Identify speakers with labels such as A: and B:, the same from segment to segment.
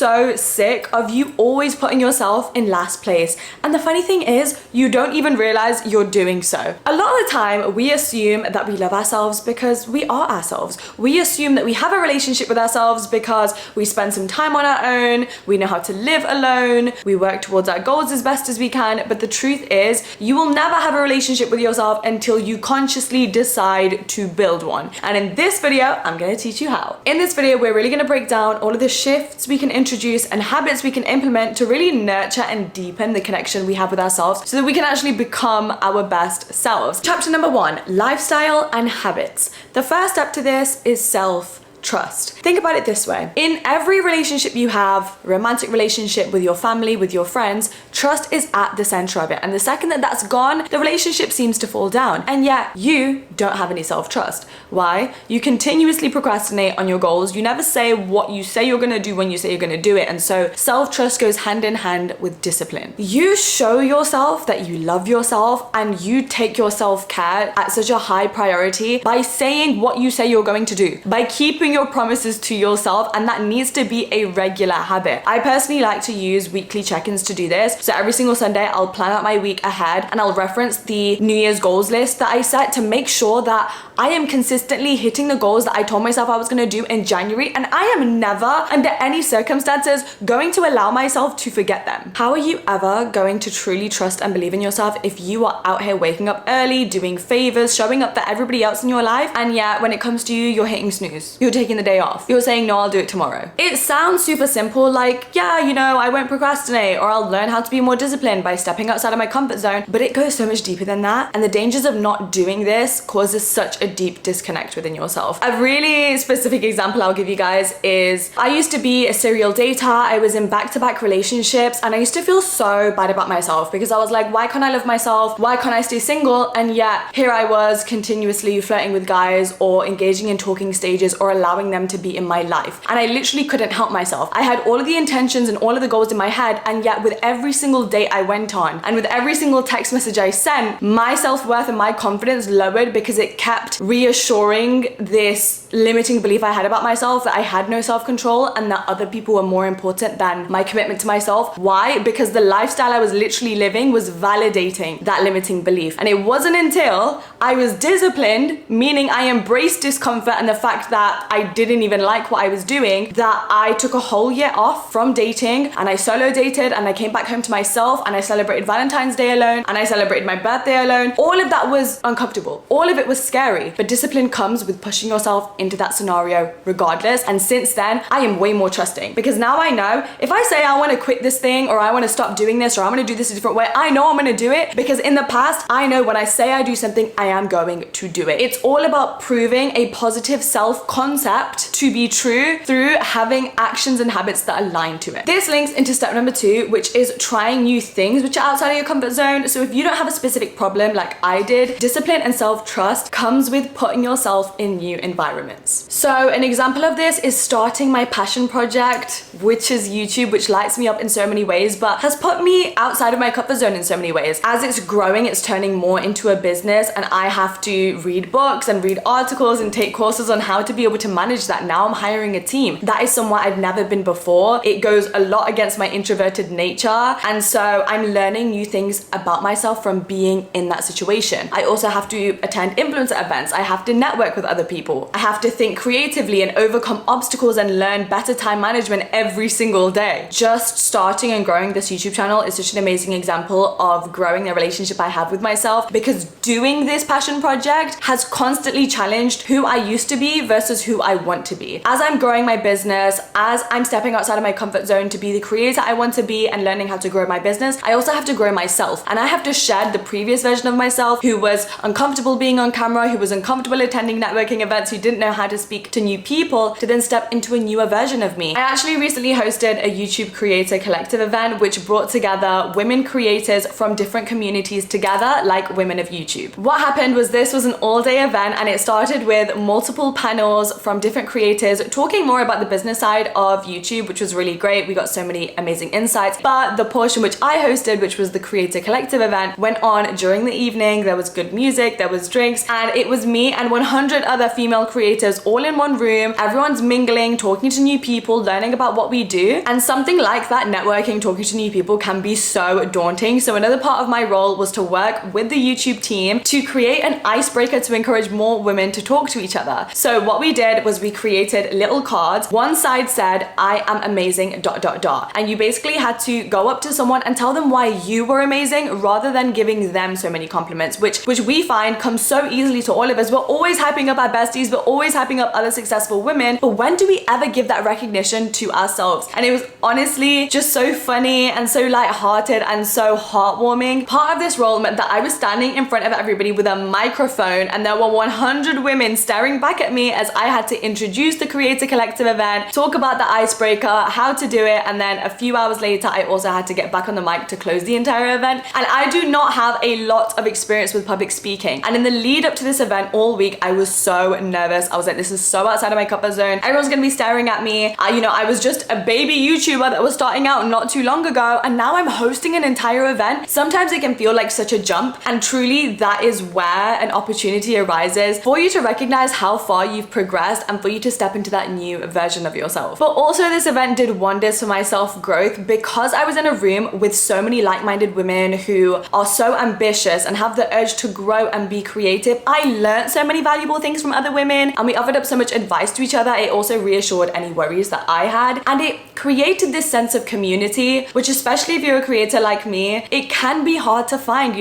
A: so sick of you always putting yourself in last place. And the funny thing is, you don't even realize you're doing so. A lot of the time, we assume that we love ourselves because we are ourselves. We assume that we have a relationship with ourselves because we spend some time on our own, we know how to live alone, we work towards our goals as best as we can. But the truth is, you will never have a relationship with yourself until you consciously decide to build one. And in this video, I'm gonna teach you how. In this video, we're really gonna break down all of the shifts we can introduce and habits we can implement to really nurture and deepen the connection we have with ourselves so that we can actually become our best selves. Chapter number 1, lifestyle and habits. The first step to this is self-trust. Think about it this way. In every relationship you have, romantic relationship with your family, with your friends, trust is at the center of it. And the second that that's gone, the relationship seems to fall down. And yet you don't have any self-trust. Why? You continuously procrastinate on your goals. You never say what you say you're gonna do when you say you're gonna do it. And so self-trust goes hand in hand with discipline. You show yourself that you love yourself and you take your self-care at such a high priority by saying what you say you're going to do, by keeping your promises to yourself, and that needs to be a regular habit. I personally like to use weekly check-ins to do this. So every single Sunday, I'll plan out my week ahead and I'll reference the New Year's goals list that I set to make sure that I am consistently hitting the goals that I told myself I was gonna do in January, and I am never, under any circumstances, going to allow myself to forget them. How are you ever going to truly trust and believe in yourself if you are out here waking up early, doing favors, showing up for everybody else in your life, and yet when it comes to you, you're hitting snooze? You're taking the day off. You're saying, no, I'll do it tomorrow. It sounds super simple, like, yeah, you know, I won't procrastinate, or I'll learn how to be more disciplined by stepping outside of my comfort zone, but it goes so much deeper than that. And the dangers of not doing this causes such a deep disconnect within yourself. A really specific example I'll give you guys is, I used to be a serial dater. I was in back-to-back relationships, and I used to feel so bad about myself because I was like, why can't I love myself? Why can't I stay single? And yet here I was continuously flirting with guys or engaging in talking stages or allowing them to be in my life. And I literally couldn't help myself. I had all of the intentions and all of the goals in my head, and yet with every single date I went on and with every single text message I sent, my self-worth and my confidence lowered because it kept reassuring this limiting belief I had about myself, that I had no self-control and that other people were more important than my commitment to myself. Why? Because the lifestyle I was literally living was validating that limiting belief. And it wasn't until I was disciplined, meaning I embraced discomfort and the fact that I didn't even like what I was doing, that I took a whole year off from dating and I solo dated and I came back home to myself and I celebrated Valentine's Day alone and I celebrated my birthday alone. All of that was uncomfortable. All of it was scary, but discipline comes with pushing yourself into that scenario regardless. And since then, I am way more trusting because now I know if I say I want to quit this thing or I want to stop doing this or I want to do this a different way, I know I'm going to do it because in the past, I know when I say I do something, I am going to do it. It's all about proving a positive self-concept to be true through having actions and habits that align to it. This links into step number 2, which is trying new things which are outside of your comfort zone. So if you don't have a specific problem like I did, discipline and self-trust comes with putting yourself in new environments. So an example of this is starting my passion project, which is YouTube, which lights me up in so many ways, but has put me outside of my comfort zone in so many ways. As it's growing, it's turning more into a business and I have to read books and read articles and take courses on how to be able to manage that. Now I'm hiring a team. That is somewhere I've never been before. It goes a lot against my introverted nature. And so I'm learning new things about myself from being in that situation. I also have to attend influencer events. I have to network with other people. I have to think creatively and overcome obstacles and learn better time management every single day. Just starting and growing this YouTube channel is such an amazing example of growing the relationship I have with myself, because doing this passion project has constantly challenged who I used to be versus who I want to be. As I'm growing my business, as I'm stepping outside of my comfort zone to be the creator I want to be and learning how to grow my business, I also have to grow myself. And I have to shed the previous version of myself who was uncomfortable being on camera, who was uncomfortable attending networking events, who didn't know how to speak to new people, to then step into a newer version of me. I actually recently hosted a YouTube creator collective event which brought together women creators from different communities together, like women of YouTube. What happened was this was an all-day event and it started with multiple panels from from different creators talking more about the business side of YouTube, which was really great. We got so many amazing insights. But the portion which I hosted, which was the Creator Collective event, went on during the evening. There was good music, there was drinks, and it was me and 100 other female creators all in one room. Everyone's mingling, talking to new people, learning about what we do. And something like that, networking, talking to new people, can be so daunting. So another part of my role was to work with the YouTube team to create an icebreaker to encourage more women to talk to each other. So what we did was we created little cards. One side said, I am amazing, ... And you basically had to go up to someone and tell them why you were amazing rather than giving them so many compliments, which we find comes so easily to all of us. We're always hyping up our besties, we're always hyping up other successful women, but when do we ever give that recognition to ourselves? And it was honestly just so funny and so lighthearted and so heartwarming. Part of this role meant that I was standing in front of everybody with a microphone and there were 100 women staring back at me as I had to introduce the Creator Collective event, talk about the icebreaker, how to do it, and then a few hours later I also had to get back on the mic to close the entire event. And I do not have a lot of experience with public speaking, and in the lead up to this event all week I was so nervous. I was like, this is so outside of my comfort zone, everyone's gonna be staring at me. I was just a baby YouTuber that was starting out not too long ago, and now I'm hosting an entire event. Sometimes it can feel like such a jump, and truly that is where an opportunity arises for you to recognize how far you've progressed and for you to step into that new version of yourself. But also this event did wonders for my self-growth because I was in a room with so many like-minded women who are so ambitious and have the urge to grow and be creative. I learned so many valuable things from other women, and we offered up so much advice to each other. It also reassured any worries that I had, and it created this sense of community, which, especially if you're a creator like me, it can be hard to find.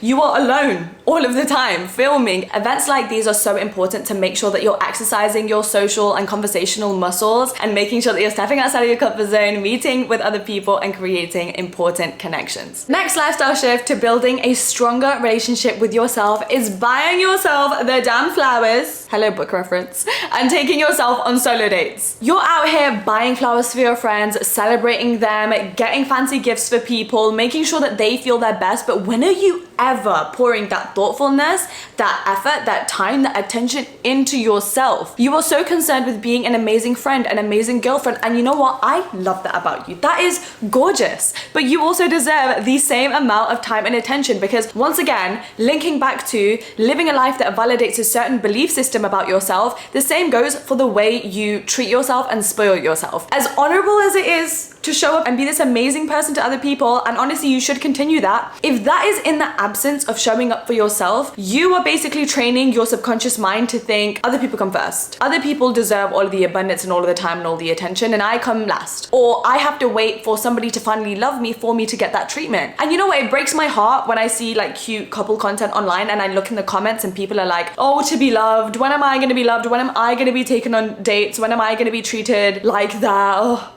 A: You are alone all of the time filming. Events like these are so important to make sure that you're exercising your social and conversational muscles and making sure that you're stepping outside of your comfort zone, meeting with other people, and creating important connections. Next lifestyle shift to building a stronger relationship with yourself is buying yourself the damn flowers, hello book reference, and taking yourself on solo dates. You're out here buying flowers for your friends, celebrating them, getting fancy gifts for people, making sure that they feel their best, but when are you ever pouring that thoughtfulness, that effort, that time, that attention into yourself? You are so concerned with being an amazing friend, an amazing girlfriend, and you know what? I love that about you. That is gorgeous. But you also deserve the same amount of time and attention, because once again, linking back to living a life that validates a certain belief system about yourself, the same goes for the way you treat yourself and spoil yourself. As honorable as it is to show up and be this amazing person to other people, and honestly you should continue that, if that is in the absence of showing up for yourself, you are basically training your subconscious mind to think other people come first, other people deserve all of the abundance and all of the time and all the attention, and I come last, or I have to wait for somebody to finally love me for me to get that treatment. And you know what, it breaks my heart when I see like cute couple content online and I look in the comments and people are like, oh, to be loved, when am I going to be loved, when am I going to be taken on dates, when am I going to be treated like that? Oh.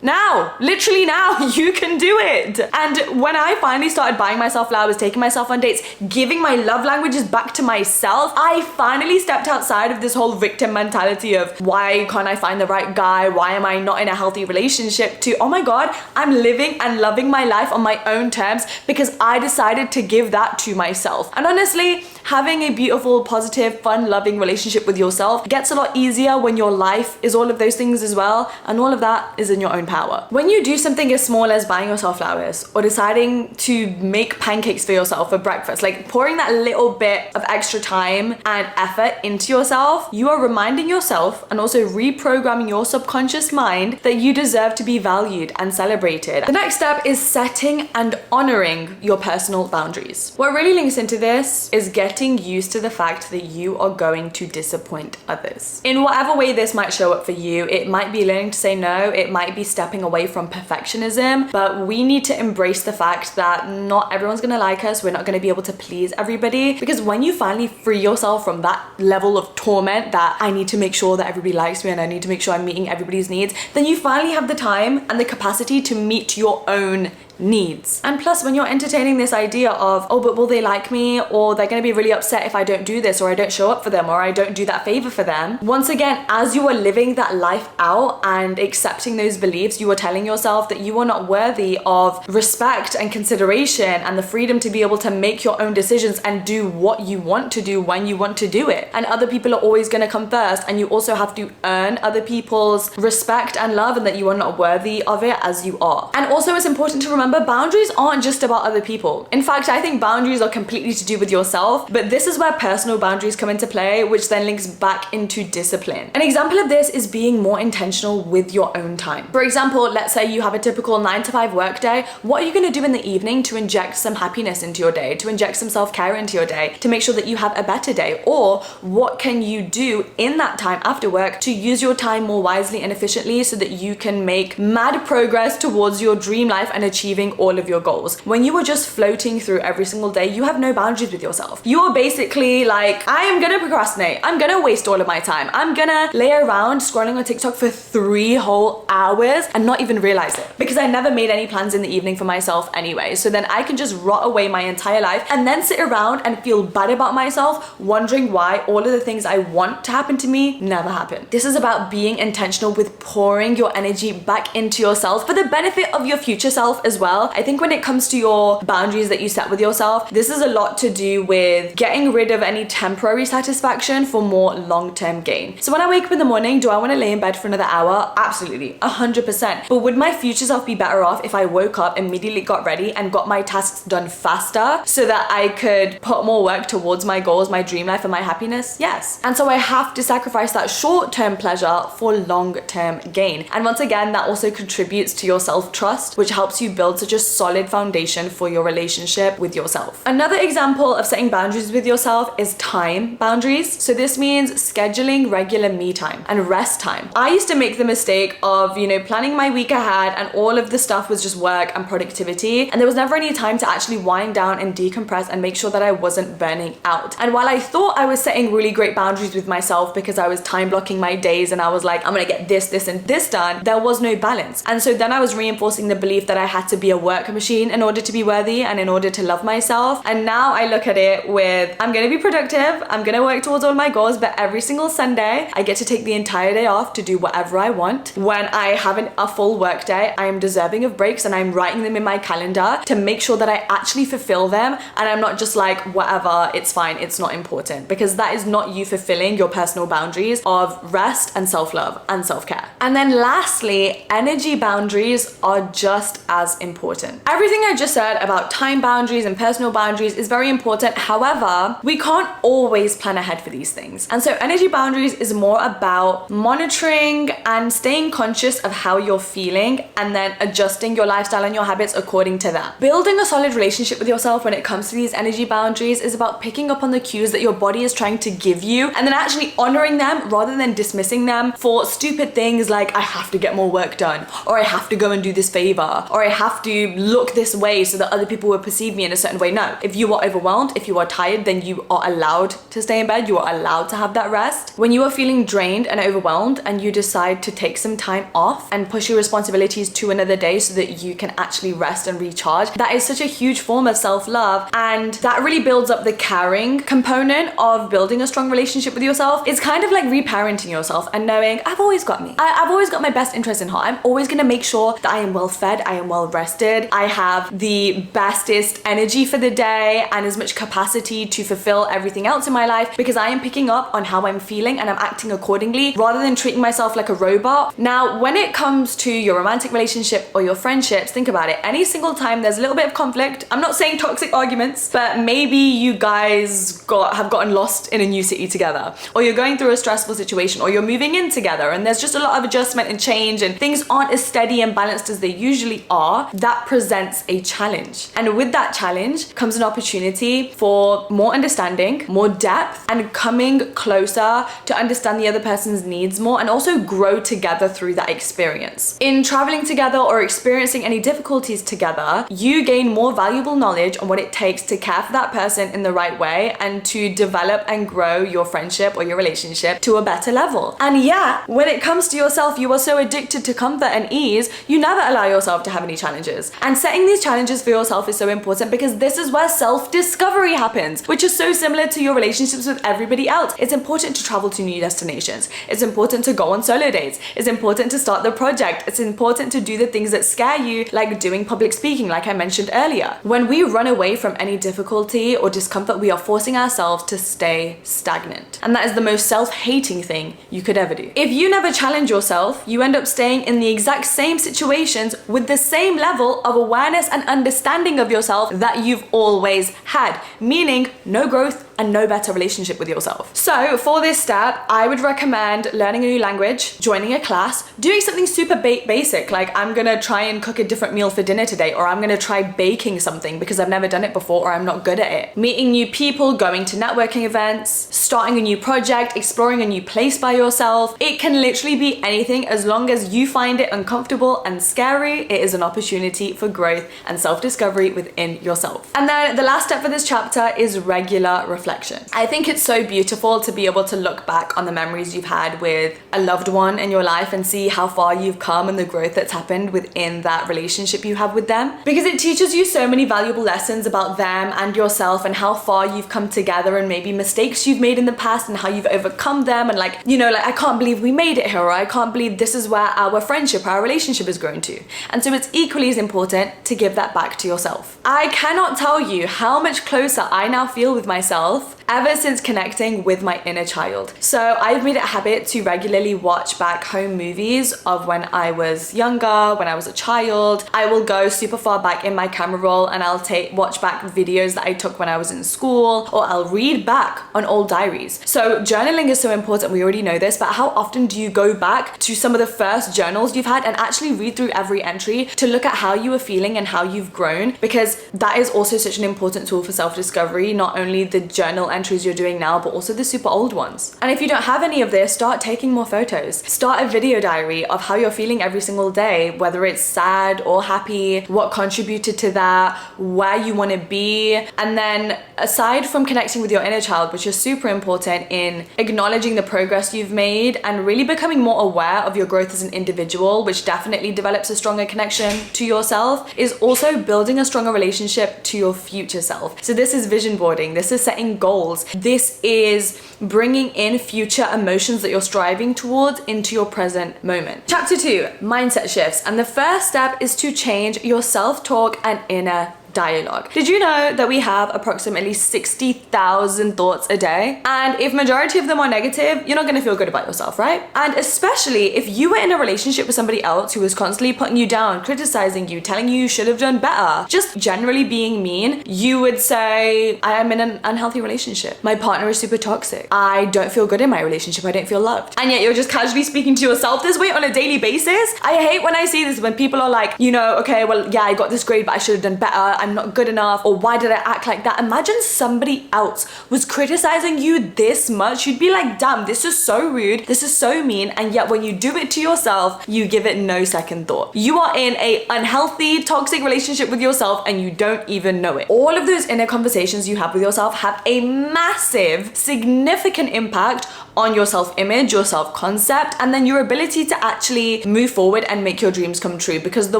A: Now, literally now, you can do it. And when I finally started buying myself flowers, taking myself on dates, giving my love languages back to myself, I finally stepped outside of this whole victim mentality of why can't I find the right guy? Why am I not in a healthy relationship? To, oh my God, I'm living and loving my life on my own terms because I decided to give that to myself. And honestly, having a beautiful, positive, fun, loving relationship with yourself gets a lot easier when your life is all of those things as well, and all of that is in your own power. When you do something as small as buying yourself flowers or deciding to make pancakes for yourself for breakfast, like pouring that little bit of extra time and effort into yourself, you are reminding yourself and also reprogramming your subconscious mind that you deserve to be valued and celebrated. The next step is setting and honoring your personal boundaries. What really links into this is getting used to the fact that you are going to disappoint others. In whatever way this might show up for you, it might be learning to say no, it might be stepping away from perfectionism, but we need to embrace the fact that not everyone's gonna like us, we're not gonna be able to please everybody, because when you finally free yourself from that level of torment that I need to make sure that everybody likes me and I need to make sure I'm meeting everybody's needs, then you finally have the time and the capacity to meet your own needs. And plus, when you're entertaining this idea of, oh, but will they like me? Or they're gonna be really upset if I don't do this, or I don't show up for them, or I don't do that favor for them. Once again, as you are living that life out and accepting those beliefs, you are telling yourself that you are not worthy of respect and consideration and the freedom to be able to make your own decisions and do what you want to do when you want to do it. And other people are always gonna come first, and you also have to earn other people's respect and love, and that you are not worthy of it as you are. And also, it's important to remember boundaries aren't just about other people. In fact, I think boundaries are completely to do with yourself, but this is where personal boundaries come into play, which then links back into discipline. An example of this is being more intentional with your own time. For example, let's say you have a typical 9 to 5 work day. What are you gonna do in the evening to inject some happiness into your day, to inject some self-care into your day, to make sure that you have a better day? Or what can you do in that time after work to use your time more wisely and efficiently so that you can make mad progress towards your dream life and achieving all of your goals? When you are just floating through every single day, you have no boundaries with yourself. You are basically like, I am gonna procrastinate. I'm gonna waste all of my time. I'm gonna lay around scrolling on TikTok for 3 whole hours and not even realize it, because I never made any plans in the evening for myself anyway. So then I can just rot away my entire life and then sit around and feel bad about myself, wondering why all of the things I want to happen to me never happen. This is about being intentional with pouring your energy back into yourself for the benefit of your future self as well. I think when it comes to your boundaries that you set with yourself, this is a lot to do with getting rid of any temporary satisfaction for more long-term gain. So when I wake up in the morning, do I want to lay in bed for another hour? Absolutely, 100%. But would my future self be better off if I woke up, immediately got ready, and got my tasks done faster so that I could put more work towards my goals, my dream life, and my happiness? Yes. And so I have to sacrifice that short-term pleasure for long-term gain. And once again, that also contributes to your self-trust, which helps you build such a solid foundation for your relationship with yourself. Another example of setting boundaries with yourself is time boundaries. So this means scheduling regular me time and rest time. I used to make the mistake of, planning my week ahead, and all of the stuff was just work and productivity, and there was never any time to actually wind down and decompress and make sure that I wasn't burning out. And while I thought I was setting really great boundaries with myself because I was time blocking my days and I was like, I'm gonna get this, this, and this done, there was no balance. And so then I was reinforcing the belief that I had to be a work machine in order to be worthy and in order to love myself. And now I look at it with, I'm gonna be productive, I'm gonna work towards all my goals, but every single Sunday I get to take the entire day off to do whatever I want. When I have a full work day, I am deserving of breaks, and I'm writing them in my calendar to make sure that I actually fulfill them, and I'm not just like, whatever, it's fine, it's not important, because that is not you fulfilling your personal boundaries of rest and self-love and self-care. And then lastly, energy boundaries are just as important. Everything I just said about time boundaries and personal boundaries is very important. However, we can't always plan ahead for these things. And so energy boundaries is more about monitoring and staying conscious of how you're feeling, and then adjusting your lifestyle and your habits according to that. Building a solid relationship with yourself when it comes to these energy boundaries is about picking up on the cues that your body is trying to give you, and then actually honoring them rather than dismissing them for stupid things like, I have to get more work done, or I have to go and do this favor, or I have to look this way so that other people will perceive me in a certain way. No, if you are overwhelmed, if you are tired, then you are allowed to stay in bed. You are allowed to have that rest. When you are feeling drained and overwhelmed and you decide to take some time off and push your responsibilities to another day so that you can actually rest and recharge, that is such a huge form of self-love, and that really builds up the caring component of building a strong relationship with yourself. It's kind of like reparenting yourself and knowing, I've always got me. I've always got my best interest in heart. I'm always gonna make sure that I am well fed, I am well rested, I have the bestest energy for the day and as much capacity to fulfill everything else in my life, because I am picking up on how I'm feeling and I'm acting accordingly rather than treating myself like a robot. Now, when it comes to your romantic relationship or your friendships, think about it. Any single time there's a little bit of conflict, I'm not saying toxic arguments, but maybe you guys have gotten lost in a new city together, or you're going through a stressful situation, or you're moving in together and there's just a lot of adjustment and change and things aren't as steady and balanced as they usually are. That presents a challenge. And with that challenge comes an opportunity for more understanding, more depth, and coming closer to understand the other person's needs more, and also grow together through that experience. In traveling together or experiencing any difficulties together, you gain more valuable knowledge on what it takes to care for that person in the right way and to develop and grow your friendship or your relationship to a better level. And yeah, when it comes to yourself, you are so addicted to comfort and ease, you never allow yourself to have any challenges. challenges. And setting these challenges for yourself is so important because this is where self-discovery happens, which is so similar to your relationships with everybody else. It's important to travel to new destinations. It's important to go on solo dates. It's important to start the project. It's important to do the things that scare you, like doing public speaking, like I mentioned earlier. When we run away from any difficulty or discomfort, we are forcing ourselves to stay stagnant. And that is the most self-hating thing you could ever do. If you never challenge yourself, you end up staying in the exact same situations with the same level of awareness and understanding of yourself that you've always had, meaning no growth and no better relationship with yourself. So for this step, I would recommend learning a new language, joining a class, doing something super basic, like I'm gonna try and cook a different meal for dinner today, or I'm gonna try baking something because I've never done it before or I'm not good at it. Meeting new people, going to networking events, starting a new project, exploring a new place by yourself. It can literally be anything as long as you find it uncomfortable and scary. It is an opportunity for growth and self-discovery within yourself. And then the last step for this chapter is regular reflection. I think it's so beautiful to be able to look back on the memories you've had with a loved one in your life and see how far you've come and the growth that's happened within that relationship you have with them, because it teaches you so many valuable lessons about them and yourself and how far you've come together and maybe mistakes you've made in the past and how you've overcome them, and like, you know, like I can't believe we made it here, or I can't believe this is where our friendship, our relationship has grown to. And so it's equally as important to give that back to yourself. I cannot tell you how much closer I now feel with myself ever since connecting with my inner child. So I've made it a habit to regularly watch back home movies of when I was younger, when I was a child. I will go super far back in my camera roll and I'll watch back videos that I took when I was in school, or I'll read back on old diaries. So journaling is so important, we already know this, but how often do you go back to some of the first journals you've had and actually read through every entry to look at how you were feeling and how you've grown? Because that is also such an important tool for self-discovery, not only the journal entries you're doing now, but also the super old ones. And if you don't have any of this, start taking more photos. Start a video diary of how you're feeling every single day, whether it's sad or happy, what contributed to that, where you want to be. And then aside from connecting with your inner child, which is super important in acknowledging the progress you've made and really becoming more aware of your growth as an individual, which definitely develops a stronger connection to yourself, is also building a stronger relationship to your future self. So this is vision boarding, this is setting goals, this is bringing in future emotions that you're striving towards into your present moment. Chapter 2, mindset shifts. And the first step is to change your self-talk and inner dialogue. Did you know that we have approximately 60,000 thoughts a day? And if majority of them are negative, you're not gonna feel good about yourself, right? And especially if you were in a relationship with somebody else who was constantly putting you down, criticizing you, telling you you should have done better, just generally being mean, you would say, I am in an unhealthy relationship. My partner is super toxic. I don't feel good in my relationship. I don't feel loved. And yet you're just casually speaking to yourself this way on a daily basis. I hate when I see this, when people are like, you know, okay, well, yeah, I got this grade, but I should have done better. I'm not good enough, or why did I act like that? Imagine somebody else was criticizing you this much. You'd be like, damn, this is so rude, this is so mean, and yet when you do it to yourself, you give it no second thought. You are in a unhealthy, toxic relationship with yourself and you don't even know it. All of those inner conversations you have with yourself have a massive, significant impact on your self-image, your self-concept, and then your ability to actually move forward and make your dreams come true. Because the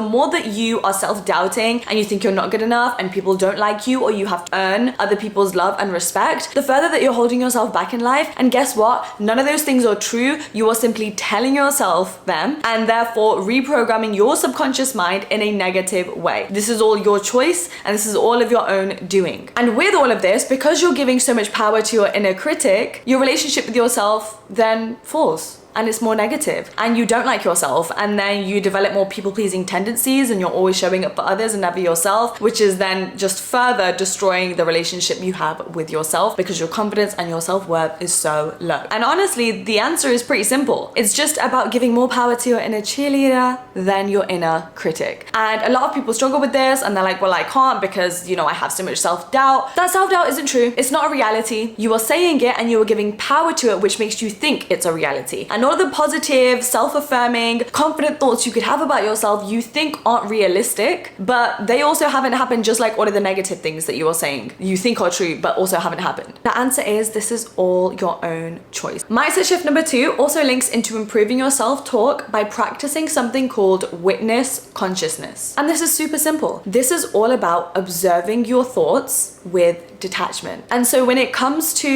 A: more that you are self-doubting and you think you're not good enough and people don't like you, or you have to earn other people's love and respect, the further that you're holding yourself back in life. And guess what? None of those things are true. You are simply telling yourself them and therefore reprogramming your subconscious mind in a negative way. This is all your choice and this is all of your own doing. And with all of this, because you're giving so much power to your inner critic, your relationship with yourself then falls. And it's more negative, and you don't like yourself, and then you develop more people-pleasing tendencies and you're always showing up for others and never yourself, which is then just further destroying the relationship you have with yourself because your confidence and your self-worth is so low. And honestly, the answer is pretty simple. It's just about giving more power to your inner cheerleader than your inner critic. And a lot of people struggle with this and they're like, well, I can't because, you know, I have so much self-doubt. That self-doubt isn't true. It's not a reality. You are saying it and you are giving power to it, which makes you think it's a reality. And none of the positive, self-affirming, confident thoughts you could have about yourself you think aren't realistic, but they also haven't happened, just like all of the negative things that you are saying you think are true but also haven't happened. The answer is this is all your own choice. Mindset shift number 2 also links into improving your self-talk by practicing something called witness consciousness. And this is super simple. This is all about observing your thoughts with detachment. And so when it comes to,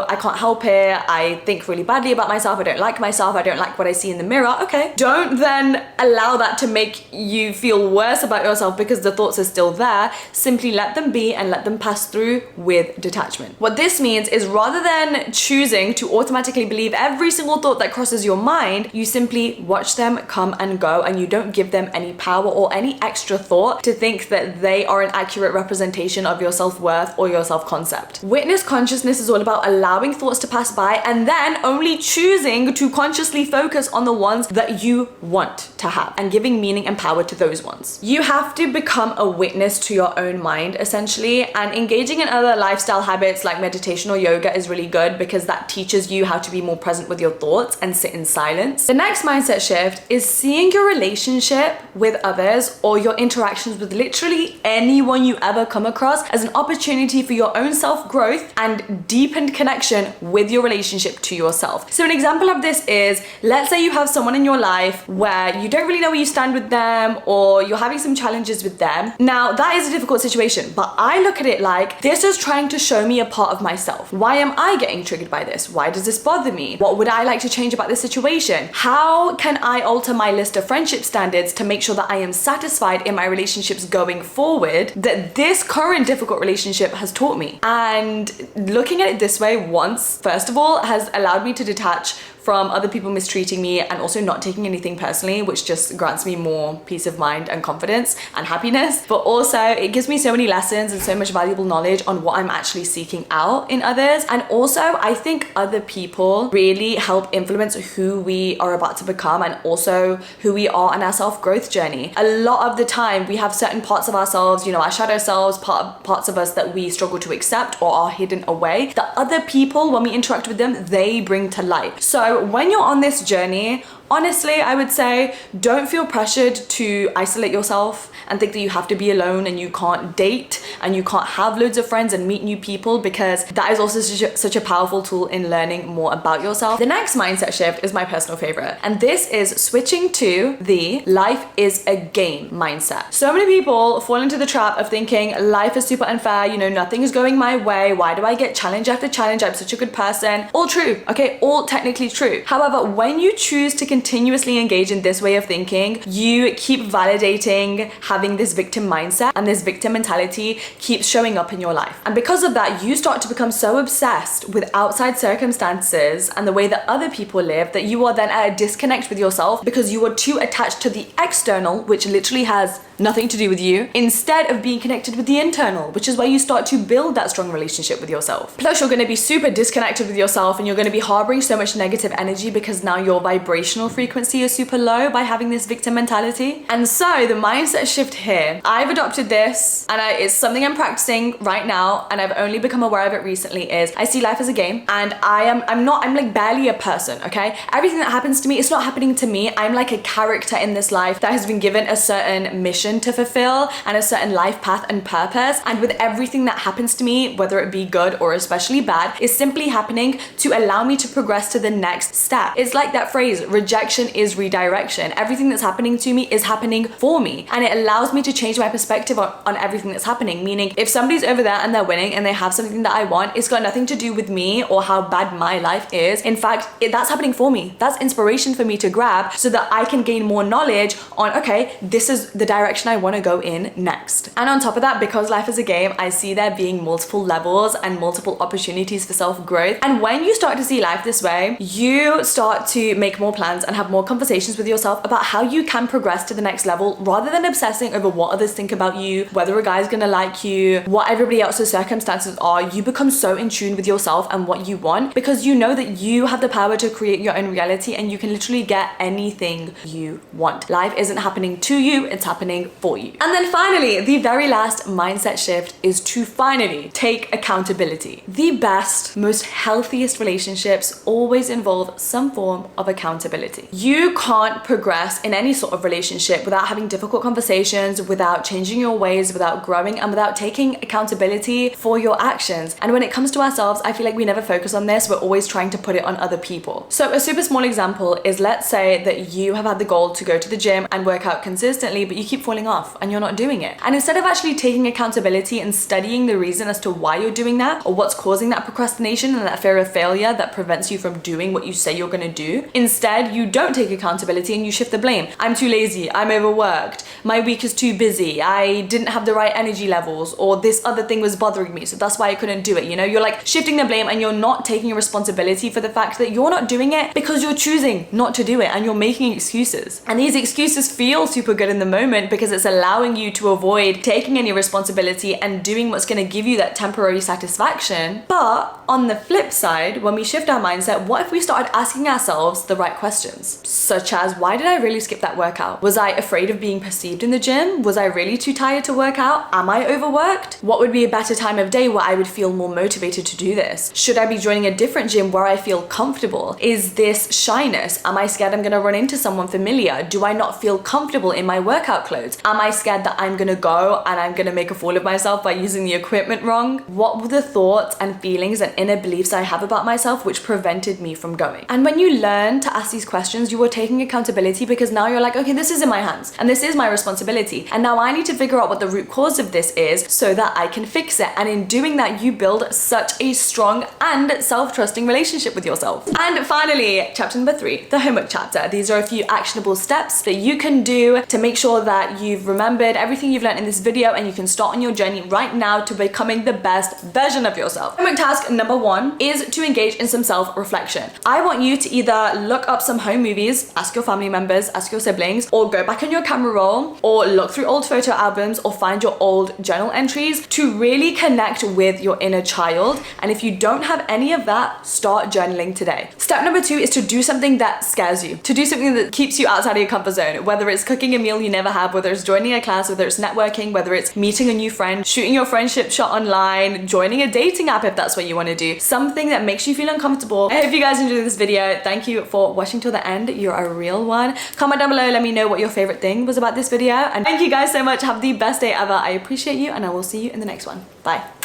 A: I can't help it, I think really badly about myself, I don't like myself, I don't like what I see in the mirror, okay, don't then allow that to make you feel worse about yourself because the thoughts are still there. Simply let them be and let them pass through with detachment. What this means is rather than choosing to automatically believe every single thought that crosses your mind, you simply watch them come and go, and you don't give them any power or any extra thought to think that they are an accurate representation of your self-worth or your self-concept. Witness consciousness is all about allowing thoughts to pass by and then only choosing to consciously focus on the ones that you want to have and giving meaning and power to those ones. You have to become a witness to your own mind, essentially, and engaging in other lifestyle habits like meditation or yoga is really good because that teaches you how to be more present with your thoughts and sit in silence. The next mindset shift is seeing your relationship with others or your interactions with literally anyone you ever come across as an opportunity for your own self-growth and deepened connection with your relationship to yourself. So an example of this is, let's say you have someone in your life where you don't really know where you stand with them or you're having some challenges with them. Now, that is a difficult situation, but I look at it like this is trying to show me a part of myself. Why am I getting triggered by this? Why does this bother me? What would I like to change about this situation? How can I alter my list of friendship standards to make sure that I am satisfied in my relationships going forward that this current difficult relationship has taught me? And looking at it this way once, first of all, has allowed me to detach from other people mistreating me and also not taking anything personally, which just grants me more peace of mind and confidence and happiness. But also it gives me so many lessons and so much valuable knowledge on what I'm actually seeking out in others. And also I think other people really help influence who we are about to become and also who we are on our self-growth journey. A lot of the time we have certain parts of ourselves, our shadow selves, parts of us that we struggle to accept or are hidden away, that other people, when we interact with them, they bring to light. So when you're on this journey, honestly, I would say don't feel pressured to isolate yourself and think that you have to be alone and you can't date and you can't have loads of friends and meet new people, because that is also such a powerful tool in learning more about yourself. The next mindset shift is my personal favorite, and this is switching to the life is a game mindset. So many people fall into the trap of thinking life is super unfair, nothing is going my way, why do I get challenge after challenge, I'm such a good person. All true, okay, all technically true. However, when you choose to continuously engage in this way of thinking, you keep validating having this victim mindset, and this victim mentality keeps showing up in your life. And because of that, you start to become so obsessed with outside circumstances and the way that other people live that you are then at a disconnect with yourself because you are too attached to the external, which literally has nothing to do with you, instead of being connected with the internal, which is where you start to build that strong relationship with yourself. Plus, you're going to be super disconnected with yourself and you're going to be harboring so much negative energy because now your vibrational frequency is super low by having this victim mentality. And so the mindset shift here, I've adopted this and it's something I'm practicing right now, and I've only become aware of it recently, is I see life as a game, and I'm like barely a person, okay? Everything that happens to me, it's not happening to me. I'm like a character in this life that has been given a certain mission to fulfill and a certain life path and purpose. And with everything that happens to me, whether it be good or especially bad, is simply happening to allow me to progress to the next step. It's like that phrase, rejection is redirection. Everything that's happening to me is happening for me, and it allows me to change my perspective on everything that's happening. Meaning, if somebody's over there and they're winning and they have something that I want, it's got nothing to do with me or how bad my life is. In fact, that's happening for me. That's inspiration for me to grab so that I can gain more knowledge on, okay, this is the direction I want to go in next. And on top of that, because life is a game, I see there being multiple levels and multiple opportunities for self-growth. And when you start to see life this way, you start to make more plans and have more conversations with yourself about how you can progress to the next level rather than obsessing over what others think about you, whether a guy's gonna like you, what everybody else's circumstances are. You become so in tune with yourself and what you want because you know that you have the power to create your own reality and you can literally get anything you want. Life isn't happening to you, it's happening for you. And then finally, the very last mindset shift is to finally take accountability. The best, most healthiest relationships always involve some form of accountability. You can't progress in any sort of relationship without having difficult conversations, without changing your ways, without growing, and without taking accountability for your actions. And when it comes to ourselves, I feel like we never focus on this. We're always trying to put it on other people. So a super small example is, let's say that you have had the goal to go to the gym and work out consistently, but you keep falling off and you're not doing it. And instead of actually taking accountability and studying the reason as to why you're doing that or what's causing that procrastination and that fear of failure that prevents you from doing what you say you're gonna do, instead you don't take accountability and you shift the blame. I'm too lazy, I'm overworked, my week is too busy, I didn't have the right energy levels, or this other thing was bothering me, so that's why I couldn't do it. You know, you're like shifting the blame and you're not taking responsibility for the fact that you're not doing it because you're choosing not to do it and you're making excuses. And these excuses feel super good in the moment because it's allowing you to avoid taking any responsibility and doing what's going to give you that temporary satisfaction. But on the flip side, when we shift our mindset, what if we started asking ourselves the right questions? Such as, why did I really skip that workout? Was I afraid of being perceived in the gym? Was I really too tired to work out? Am I overworked? What would be a better time of day where I would feel more motivated to do this? Should I be joining a different gym where I feel comfortable? Is this shyness? Am I scared I'm gonna run into someone familiar? Do I not feel comfortable in my workout clothes? Am I scared that I'm gonna go and I'm gonna make a fool of myself by using the equipment wrong? What were the thoughts and feelings and inner beliefs I have about myself which prevented me from going? And when you learn to ask these questions, you are taking accountability because now you're like, okay, this is in my hands and this is my responsibility. And now I need to figure out what the root cause of this is so that I can fix it. And in doing that, you build such a strong and self-trusting relationship with yourself. And finally, chapter number 3, the homework chapter. These are a few actionable steps that you can do to make sure that you've remembered everything you've learned in this video and you can start on your journey right now to becoming the best version of yourself. Homework task number 1 is to engage in some self-reflection. I want you to either look up some home movies, ask your family members, ask your siblings, or go back on your camera roll, or look through old photo albums, or find your old journal entries to really connect with your inner child. And if you don't have any of that, start journaling today. Step number 2 is to do something that scares you, to do something that keeps you outside of your comfort zone, whether it's cooking a meal you never have, whether it's joining a class, whether it's networking, whether it's meeting a new friend, shooting your friendship shot online, joining a dating app if that's what you want to do, something that makes you feel uncomfortable. I hope you guys enjoyed this video. Thank you for watching till the end. You're a real one. Comment down below, let me know what your favorite thing was about this video, and thank you guys so much. Have the best day ever. I appreciate you and I will see you in the next one. Bye.